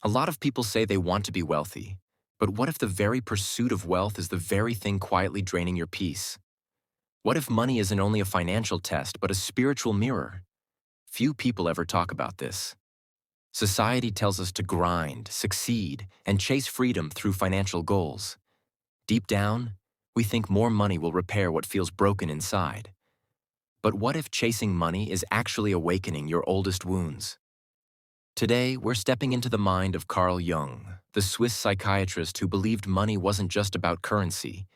A lot of people say they want to be wealthy, but what if the very pursuit of wealth is the very thing quietly draining your peace? What if money isn't only a financial test, but a spiritual mirror? Few people ever talk about this. Society tells us to grind, succeed, and chase freedom through financial goals. Deep down, we think more money will repair what feels broken inside. But what if chasing money is actually awakening your oldest wounds? Today, we're stepping into the mind of Carl Jung, the Swiss psychiatrist who believed money wasn't just about currency.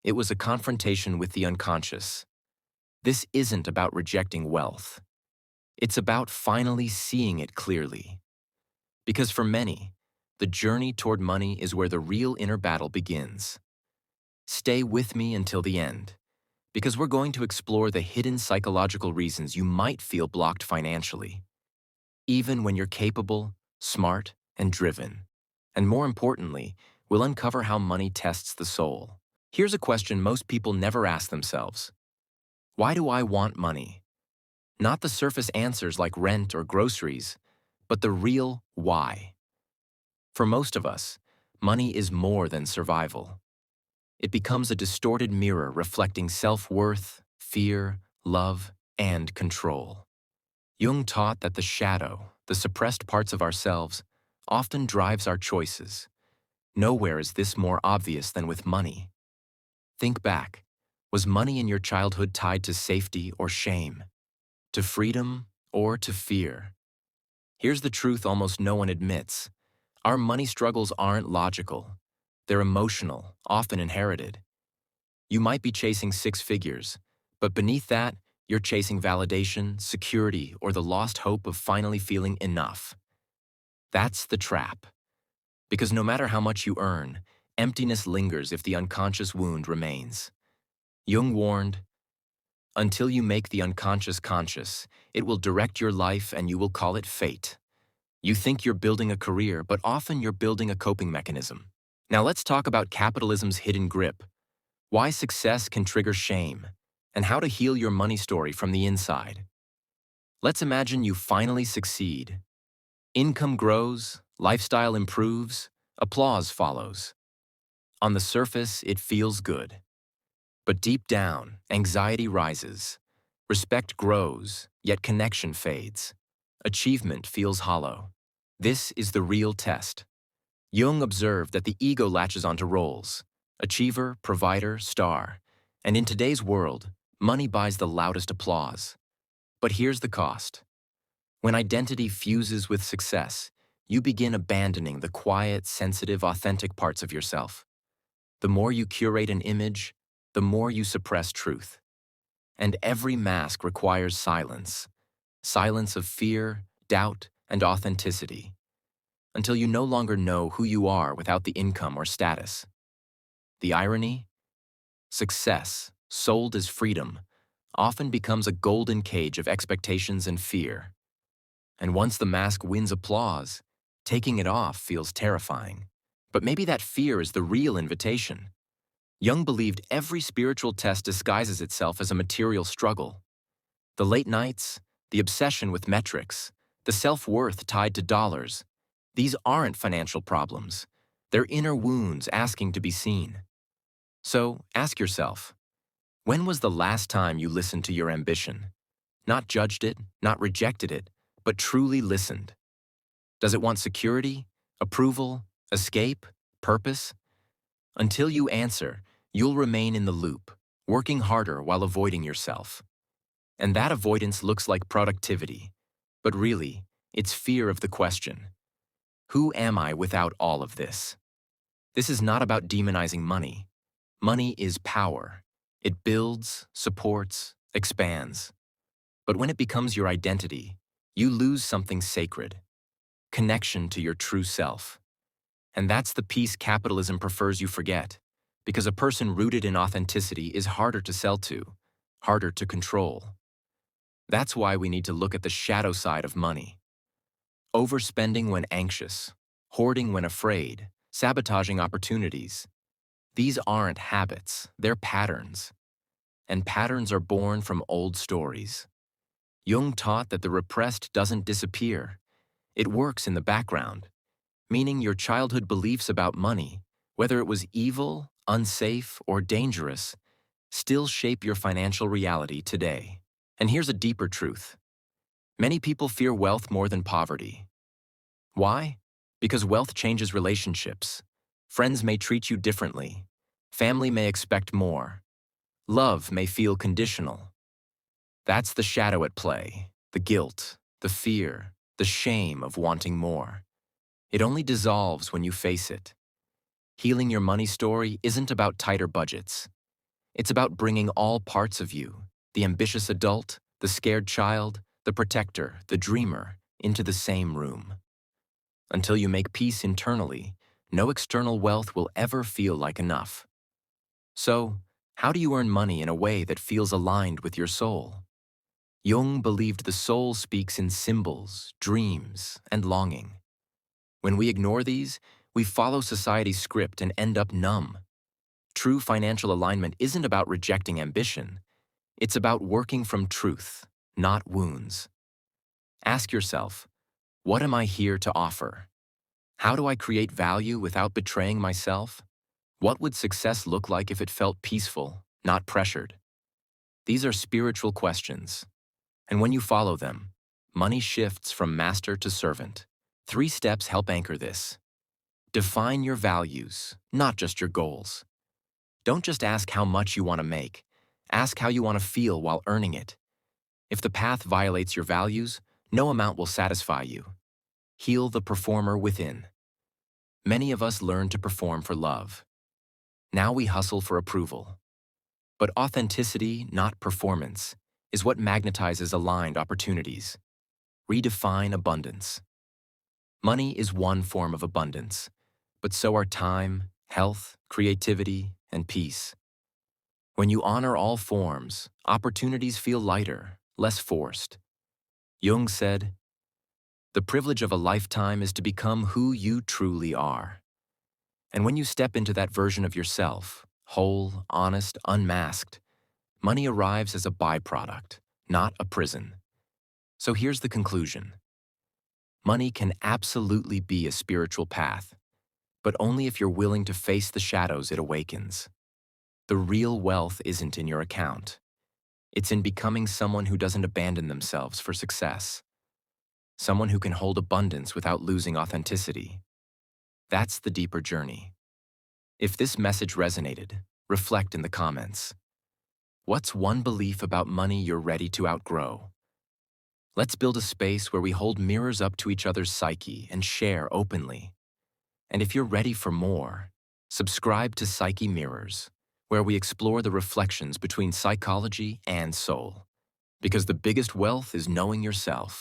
It was a confrontation with the unconscious. This isn't about rejecting wealth. It's about finally seeing it clearly. Because for many, the journey toward money is where the real inner battle begins. Stay with me until the end, because we're going to explore the hidden psychological reasons you might feel blocked financially, even when you're capable, smart, and driven. And more importantly, we'll uncover how money tests the soul. Here's a question most people never ask themselves. Why do I want money? Not the surface answers like rent or groceries, but the real why. For most of us, money is more than survival. It becomes a distorted mirror reflecting self-worth, fear, love, and control. Jung taught that the shadow, the suppressed parts of ourselves, often drives our choices. Nowhere is this more obvious than with money. Think back. Was money in your childhood tied to safety or shame? To freedom or to fear? Here's the truth almost no one admits. Our money struggles aren't logical. They're emotional, often inherited. You might be chasing six figures, but beneath that, you're chasing validation, security, or the lost hope of finally feeling enough. That's the trap. Because no matter how much you earn, emptiness lingers if the unconscious wound remains. Jung warned, "Until you make the unconscious conscious, it will direct your life and you will call it fate." You think you're building a career, but often you're building a coping mechanism. Now let's talk about capitalism's hidden grip, why success can trigger shame, and how to heal your money story from the inside. Let's imagine you finally succeed. Income grows, lifestyle improves, applause follows. On the surface, it feels good. But deep down, anxiety rises. Respect grows, yet connection fades. Achievement feels hollow. This is the real test. Jung observed that the ego latches onto roles: achiever, provider, star. And in today's world, money buys the loudest applause. But here's the cost. When identity fuses with success, you begin abandoning the quiet, sensitive, authentic parts of yourself. The more you curate an image, the more you suppress truth. And every mask requires silence. Silence of fear, doubt, and authenticity. Until you no longer know who you are without the income or status. The irony? Success, sold as freedom, often becomes a golden cage of expectations and fear. And once the mask wins applause, taking it off feels terrifying. But maybe that fear is the real invitation. Jung believed every spiritual test disguises itself as a material struggle. The late nights, the obsession with metrics, the self-worth tied to dollars, these aren't financial problems. They're inner wounds asking to be seen. So ask yourself, when was the last time you listened to your ambition? Not judged it, not rejected it, but truly listened. Does it want security, approval, escape, purpose? Until you answer, you'll remain in the loop, working harder while avoiding yourself. And that avoidance looks like productivity, but really, it's fear of the question. Who am I without all of this? This is not about demonizing money. Money is power. It builds, supports, expands. But when it becomes your identity, you lose something sacred: connection to your true self. And that's the piece capitalism prefers you forget, because a person rooted in authenticity is harder to sell to, harder to control. That's why we need to look at the shadow side of money. Overspending when anxious, hoarding when afraid, sabotaging opportunities. These aren't habits, they're patterns. And patterns are born from old stories. Jung taught that the repressed doesn't disappear. It works in the background, meaning your childhood beliefs about money, whether it was evil, unsafe, or dangerous, still shape your financial reality today. And here's a deeper truth. Many people fear wealth more than poverty. Why? Because wealth changes relationships. Friends may treat you differently. Family may expect more. Love may feel conditional. That's the shadow at play, the guilt, the fear, the shame of wanting more. It only dissolves when you face it. Healing your money story isn't about tighter budgets. It's about bringing all parts of you, the ambitious adult, the scared child, the protector, the dreamer, into the same room. Until you make peace internally, no external wealth will ever feel like enough. So, how do you earn money in a way that feels aligned with your soul? Jung believed the soul speaks in symbols, dreams, and longing. When we ignore these, we follow society's script and end up numb. True financial alignment isn't about rejecting ambition. It's about working from truth, not wounds. Ask yourself, what am I here to offer? How do I create value without betraying myself? What would success look like if it felt peaceful, not pressured? These are spiritual questions. And when you follow them, money shifts from master to servant. 3 steps help anchor this. Define your values, not just your goals. Don't just ask how much you want to make. Ask how you want to feel while earning it. If the path violates your values, no amount will satisfy you. Heal the performer within. Many of us learn to perform for love. Now we hustle for approval. But authenticity, not performance, is what magnetizes aligned opportunities. Redefine abundance. Money is one form of abundance, but so are time, health, creativity, and peace. When you honor all forms, opportunities feel lighter, less forced. Jung said, "The privilege of a lifetime is to become who you truly are." And when you step into that version of yourself, whole, honest, unmasked, money arrives as a byproduct, not a prison. So here's the conclusion. Money can absolutely be a spiritual path, but only if you're willing to face the shadows it awakens. The real wealth isn't in your account. It's in becoming someone who doesn't abandon themselves for success. Someone who can hold abundance without losing authenticity. That's the deeper journey. If this message resonated, reflect in the comments. What's one belief about money you're ready to outgrow? Let's build a space where we hold mirrors up to each other's psyche and share openly. And if you're ready for more, subscribe to Psyche Mirrors, where we explore the reflections between psychology and soul. Because the biggest wealth is knowing yourself.